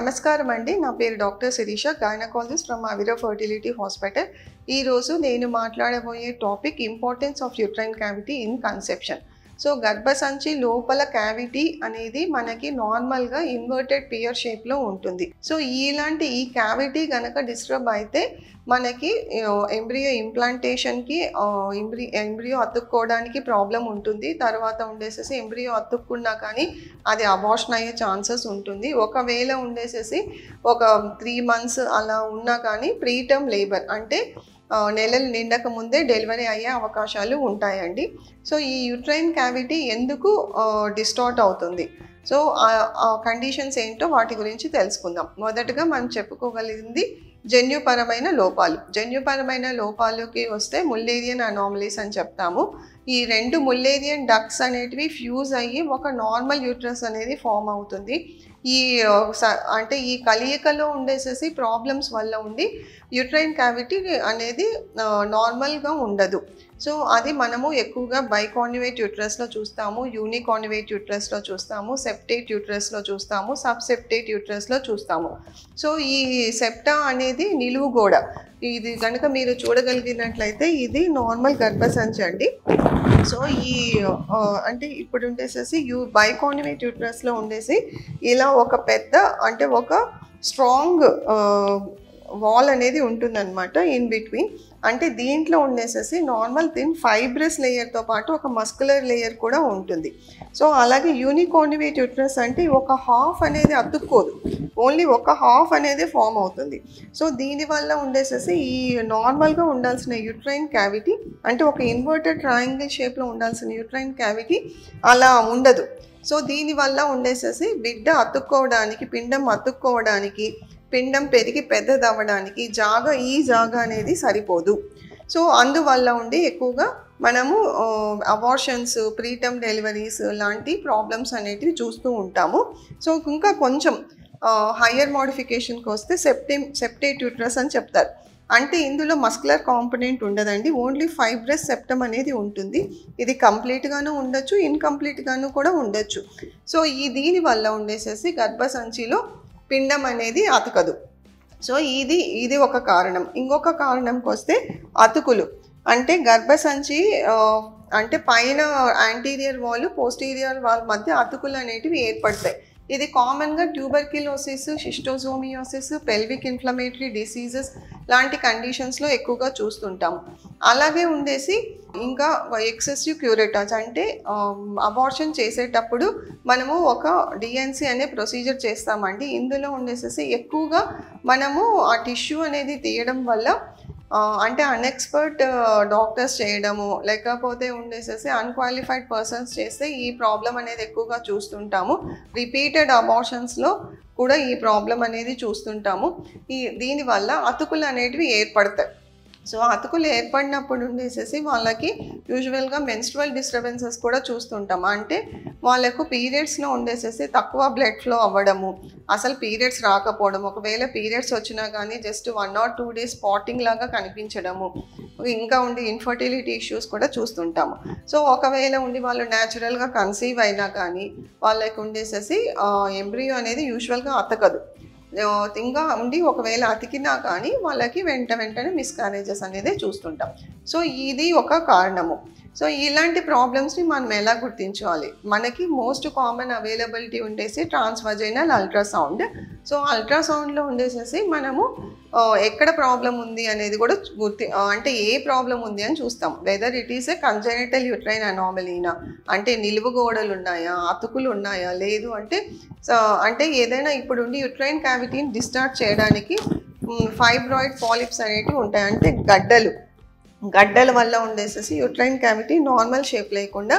నమస్కారం అండి. నా పేరు doctor Shirisha, gynaecologist from Avira fertility hospital. ఈ రోజు నేను మాట్లాడబోయే topic importance of uterine cavity in conception. So గర్భసంచి లోపల క్యావిటీ అనేది మనకి నార్మల్గా ఇన్వర్టెడ్ పియర్ షేప్లో ఉంటుంది. సో ఇలాంటి ఈ క్యావిటీ కనుక డిస్టర్బ్ అయితే మనకి ఎంబ్రియో ఇంప్లాంటేషన్కి ఎంబ్రియో అతుక్కోవడానికి ప్రాబ్లం ఉంటుంది. తర్వాత ఉండేసేసి ఎంబ్రియో అతుక్కున్నా కానీ అది అబార్షన్ అయ్యే ఛాన్సెస్ ఉంటుంది. ఒకవేళ ఉండేసేసి ఒక 3 months అలా ఉన్నా కానీ ప్రీటర్మ్ లేబర్ అంటే నెలలు నిండక ముందే డెలివరీ అయ్యే అవకాశాలు ఉంటాయండి. సో ఈ యూట్రైన్ క్యావిటీ ఎందుకు డిస్టార్ట్ అవుతుంది, సో ఆ కండిషన్స్ ఏంటో వాటి గురించి తెలుసుకుందాం. మొదటగా మనం చెప్పుకోగలిగింది జన్యుపరమైన లోపాలు. జన్యుపరమైన లోపాలకి వస్తే ముల్లేరియన్ అనామలీస్ అని చెప్తాము. ఈ 2 ముల్లేరియన్ డక్ట్స్ అనేటివి ఫ్యూజ్ అయ్యి ఒక నార్మల్ యూట్రస్ అనేది ఫామ్ అవుతుంది. అంటే ఈ కలయికలో ఉండేసేసి ప్రాబ్లమ్స్ వల్ల ఉండి యూట్రైన్ క్యావిటీ అనేది నార్మల్గా ఉండదు. సో అది మనము ఎక్కువగా బైకాన్యువేట్ యూట్రస్లో చూస్తాము, యూనికాన్యువేట్ యూట్రస్లో చూస్తాము, సెప్టేట్ యూట్రస్లో చూస్తాము, సబ్ సెప్టేట్ యూట్రస్లో చూస్తాము. సో ఈ సెప్టా అనేది నిలువు గోడ. ఇది కనుక మీరు చూడగలిగినట్లయితే ఇది నార్మల్ గర్భసంచి అండి. సో ఈ అంటే ఇప్పుడు ఉండేసేసి బైకాన్యువేట్ యూట్రస్లో ఉండేసి ఇలా ఒక పెద్ద అంటే ఒక స్ట్రాంగ్ వాల్ అనేది ఉంటుందన్నమాట ఇన్ బిట్వీన్. అంటే దీంట్లో ఉండేసేసి నార్మల్ థిన్ ఫైబ్రస్ లేయర్తో పాటు ఒక మస్కులర్ లేయర్ కూడా ఉంటుంది. సో అలాగే యూనికాన్యువేట్ యూట్రస్ అంటే ఒక హాఫ్ అనేది అతుక్కోదు, ఓన్లీ ఒక హాఫ్ అనేది ఫామ్ అవుతుంది. సో దీనివల్ల ఉండేసేసి ఈ నార్మల్గా ఉండాల్సిన యూట్రైన్ క్యావిటీ అంటే ఒక ఇన్వర్టెడ్ ట్రయాంగిల్ షేప్లో ఉండాల్సిన యూట్రైన్ క్యావిటీ అలా ఉండదు. సో దీనివల్ల ఉండేసేసి బిడ్డ అతుక్కోవడానికి, పిండం అతుక్కోవడానికి, పిండం పెరిగి పెద్దదవ్వడానికి ఈ జాగా అనేది సరిపోదు. సో అందువల్ల ఉండి ఎక్కువగా మనము అబార్షన్స్, ప్రీటర్మ్ డెలివరీస్ లాంటి ప్రాబ్లమ్స్ అనేటివి చూస్తూ ఉంటాము. సో ఇంకా కొంచెం హయ్యర్ మోడిఫికేషన్కి వస్తే సెప్టేట్ యూట్రస్ అని చెప్తారు. అంటే ఇందులో మస్కులర్ కాంపోనెంట్ ఉండదండి, ఓన్లీ ఫైబ్రస్ సెప్టమ్ అనేది ఉంటుంది. ఇది కంప్లీట్గాను ఉండొచ్చు, ఇన్కంప్లీట్గాను కూడా ఉండొచ్చు. సో దీనివల్ల ఉండేసేసి గర్భసంచిలో పిండం అనేది అతకదు. సో ఇది ఒక కారణం. ఇంకొక కారణంకి వస్తే అతుకులు. అంటే గర్భసంచి అంటే పైన యాంటీరియర్ వాల్, పోస్టీరియర్ వాల్ మధ్య అతుకులు అనేటివి ఏర్పడతాయి. ఇది కామన్గా ట్యూబర్క్యులోసిస్, షిస్టోజోమియోసిస్, పెల్విక్ ఇన్ఫ్లమేటరీ డిసీజెస్ లాంటి కండిషన్స్లో ఎక్కువగా చూస్తుంటాము. అలాగే ఉండేసి ఇంకా ఎక్సెసివ్ క్యూరేటాజ్ అంటే అబార్షన్ చేసేటప్పుడు మనము ఒక డిఎన్సి అనే ప్రొసీజర్ చేస్తామండి. ఇందులో ఉండేసేసి ఎక్కువగా మనము ఆ టిష్యూ అనేది తీయడం వల్ల అంటే అన్ఎక్స్పర్ట్ డాక్టర్స్ చేయడము, లేకపోతే ఉండేసేసి అన్క్వాలిఫైడ్ పర్సన్స్ చేస్తే ఈ ప్రాబ్లం అనేది ఎక్కువగా చూస్తుంటాము. రిపీటెడ్ అబార్షన్స్లో కూడా ఈ ప్రాబ్లం అనేది చూస్తుంటాము. దీనివల్ల అతుకులు అనేటివి ఏర్పడతాయి. సో అతుకులు ఏర్పడినప్పుడు ఉండేసేసి వాళ్ళకి యూజువల్గా మెన్స్ట్రువల్ డిస్టర్బెన్సెస్ కూడా చూస్తుంటాం. అంటే వాళ్ళకు పీరియడ్స్లో ఉండేసేసి తక్కువ బ్లడ్ ఫ్లో అవ్వడము, అసలు పీరియడ్స్ రాకపోవడం, ఒకవేళ పీరియడ్స్ వచ్చినా కానీ జస్ట్ 1 or 2 days స్పాటింగ్ లాగా కనిపించడము, ఇంకా ఉండి ఇన్ఫర్టిలిటీ ఇష్యూస్ కూడా చూస్తుంటాము. సో ఒకవేళ ఉండి వాళ్ళు న్యాచురల్గా కన్సీవ్ అయినా కానీ వాళ్ళకి ఉండేసేసి ఎంబ్రియో అనేది యూజువల్గా అతకదు. ఇంకా ఉండి ఒకవేళ అతికినా కానీ వాళ్ళకి వెంటనే మిస్కారేజెస్ అనేది చూస్తుంటాం. సో ఇది ఒక కారణము. సో ఇలాంటి ప్రాబ్లమ్స్ని మనం ఎలా గుర్తించాలి? మనకి మోస్ట్ కామన్ అవైలబిలిటీ ఉండేసి ట్రాన్స్వజైనల్ అల్ట్రాసౌండ్. సో అల్ట్రాసౌండ్లో ఉండేసేసి మనము ఎక్కడ ప్రాబ్లం ఉంది అనేది కూడా అంటే ఏ ప్రాబ్లం ఉంది అని చూస్తాం. Whether it is a congenital uterine అనామలీనా, అంటే నిలువు గోడలు ఉన్నాయా, అతుకులు ఉన్నాయా, లేదు అంటే ఏదైనా ఇప్పుడు ఉండి యూట్రైన్ క్యావిటీని డిశ్చార్జ్ చేయడానికి ఫైబ్రాయిడ్ పాలిప్స్ అనేటివి ఉంటాయి. అంటే గడ్డల వల్ల ఉండేసేసి యూట్రైన్ క్యావిటీ నార్మల్ షేప్ లేకుండా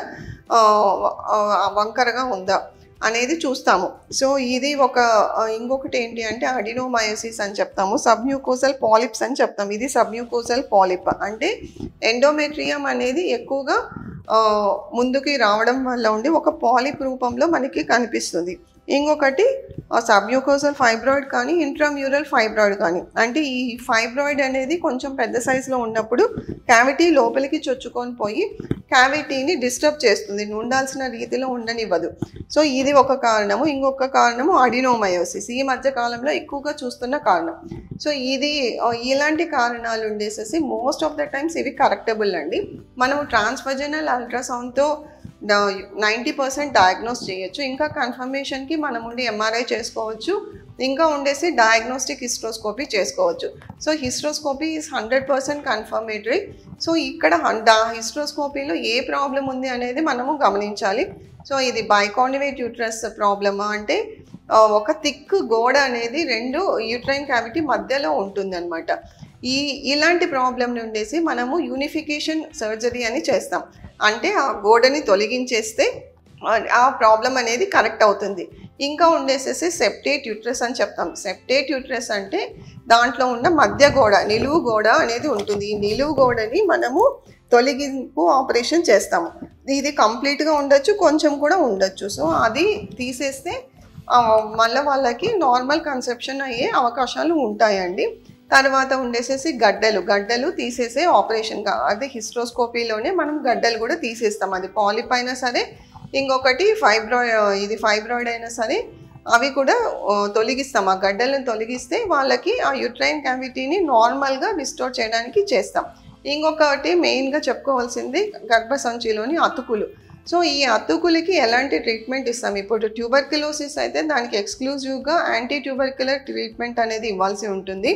వంకరగా ఉందా అనేది చూస్తాము. సో ఇది ఇంకొకటి ఏంటి అంటే అడినోమయోసిస్ అని చెప్తాము, సబ్మ్యూకోసల్ పాలిప్స్ అని చెప్తాము. ఇది సబ్మ్యూకోసల్ పాలిప్ అంటే ఎండోమెట్రియం అనేది ఎక్కువగా ముందుకి రావడం వల్ల ఉండి ఒక పాలిప్ రూపంలో మనకి కనిపిస్తుంది. ఇంకొకటి సబ్మ్యూకోసల్ ఫైబ్రాయిడ్ కానీ ఇంట్రామ్యూరల్ ఫైబ్రాయిడ్ కానీ, అంటే ఈ ఫైబ్రాయిడ్ అనేది కొంచెం పెద్ద సైజులో ఉన్నప్పుడు క్యావిటీ లోపలికి చొచ్చుకొని పోయి క్యావిటీని డిస్టర్బ్ చేస్తుంది, ఉండాల్సిన రీతిలో ఉండనివ్వదు. సో ఇది ఒక కారణము. ఇంకొక కారణము అడినోమయోసిస్, ఈ మధ్య కాలంలో ఎక్కువగా చూస్తున్న కారణం. సో ఇలాంటి కారణాలు ఉండేసేసి మోస్ట్ ఆఫ్ ద టైమ్స్ ఇవి కరెక్టబుల్ అండి. మనం ట్రాన్స్వజనల్ అల్ట్రాసౌండ్తో 90% డయాగ్నోస్ చేయొచ్చు. ఇంకా కన్ఫర్మేషన్కి మనం ఉండి ఎంఆర్ఐ చేసుకోవచ్చు, ఇంకా ఉండేసి డయాగ్నోస్టిక్ హిస్ట్రోస్కోపీ చేసుకోవచ్చు. So hysteroscopy is 100% confirmatory. So ఇక్కడ హిస్ట్రోస్కోపీలో ఏ ప్రాబ్లం ఉంది అనేది మనము గమనించాలి. సో ఇది బైకాన్యువేట్ యూట్రస్ ప్రాబ్లమా అంటే ఒక థిక్ గోడ అనేది 2 యూట్రైన్ క్యావిటీ మధ్యలో ఉంటుందన్నమాట. ఇలాంటి ప్రాబ్లం ఉండేసి మనము యూనిఫికేషన్ సర్జరీ అని చేస్తాం. అంటే ఆ గోడని తొలగించేస్తే ఆ ప్రాబ్లం అనేది కరెక్ట్ అవుతుంది. ఇంకా ఉండేసేసి సెప్టేట్ యూట్రస్ అని చెప్తాం. సెప్టేట్ యూట్రస్ అంటే దాంట్లో ఉన్న మధ్య గోడ, నిలువు గోడ అనేది ఉంటుంది. ఈ నిలువు గోడని మనము తొలగింపు ఆపరేషన్ చేస్తాము. ఇది కంప్లీట్గా ఉండొచ్చు, కొంచెం కూడా ఉండొచ్చు. సో అది తీసేస్తే మళ్ళీ వాళ్ళకి నార్మల్ కన్సెప్షన్ అయ్యే అవకాశాలు ఉంటాయండి. తర్వాత ఉండేసేసి గడ్డలు తీసేసే ఆపరేషన్, అదే హిస్ట్రోస్కోపీలోనే మనం గడ్డలు కూడా తీసేస్తాం. అది పాలిప్ అయినా సరే, ఇంకొకటి ఫైబ్రాయిడ్ అయినా సరే అవి కూడా తొలగిస్తాం. ఆ గడ్డలను తొలగిస్తే వాళ్ళకి ఆ యూట్రైన్ క్యావిటీని నార్మల్గా రిస్టోర్ చేయడానికి చేస్తాం. ఇంకొకటి మెయిన్గా చెప్పుకోవాల్సింది గర్భసంచిలోని అతుకులు. సో ఈ అతుకులకి ఎలాంటి ట్రీట్మెంట్ ఇస్తాం? ఇప్పుడు ట్యూబర్క్యులోసిస్ అయితే దానికి ఎక్స్క్లూజివ్గా యాంటీ ట్యూబర్క్యులర్ ట్రీట్మెంట్ అనేది ఇవ్వాల్సి ఉంటుంది.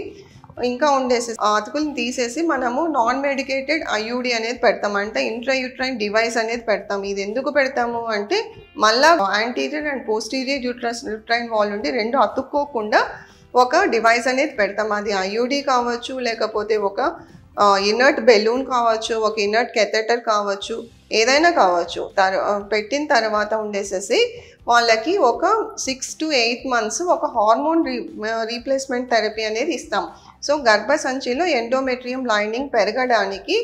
ఇంకా ఉండేసి ఆ అతుకులను తీసేసి మనము నాన్ మెడికేటెడ్ ఐయుడి అనేది పెడతాం, అంటే ఇంట్రాయూట్రైన్ డివైస్ అనేది పెడతాం. ఇది ఎందుకు పెడతాము అంటే మళ్ళీ anterior and posterior uterine wall నుండి 2 అతుక్కోకుండా ఒక డివైస్ అనేది పెడతాం. అది ఐయుడి కావచ్చు, లేకపోతే ఒక ఇనర్ట్ బెలూన్ కావచ్చు, ఒక ఇనర్ట్ కెథెటర్ కావచ్చు, ఏదైనా కావచ్చు. పెట్టిన తర్వాత ఉండేసేసి వాళ్ళకి ఒక 6 to 8 months ఒక హార్మోన్ రీప్లేస్మెంట్ థెరపీ అనేది ఇస్తాం. సో గర్భసంచిలో ఎండోమెట్రియం లైనింగ్ పెరగడానికి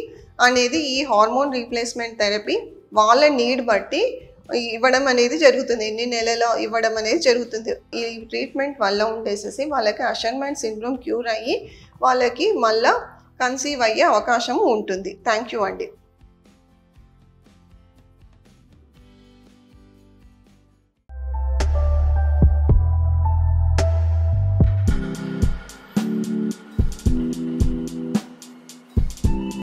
అనేది ఈ హార్మోన్ రీప్లేస్మెంట్ థెరపీ వాళ్ళ నీడ్ బట్టి ఇవ్వడం అనేది జరుగుతుంది. ఎన్ని నెలలో ఇవ్వడం అనేది జరుగుతుంది. ఈ ట్రీట్మెంట్ వల్ల ఉండేసేసి వాళ్ళకి అషర్మెంట్ సిండ్రోమ్ క్యూర్ అయ్యి వాళ్ళకి మళ్ళీ కన్సీవ్ అయ్యే అవకాశం ఉంటుంది. థ్యాంక్ యూ అండి.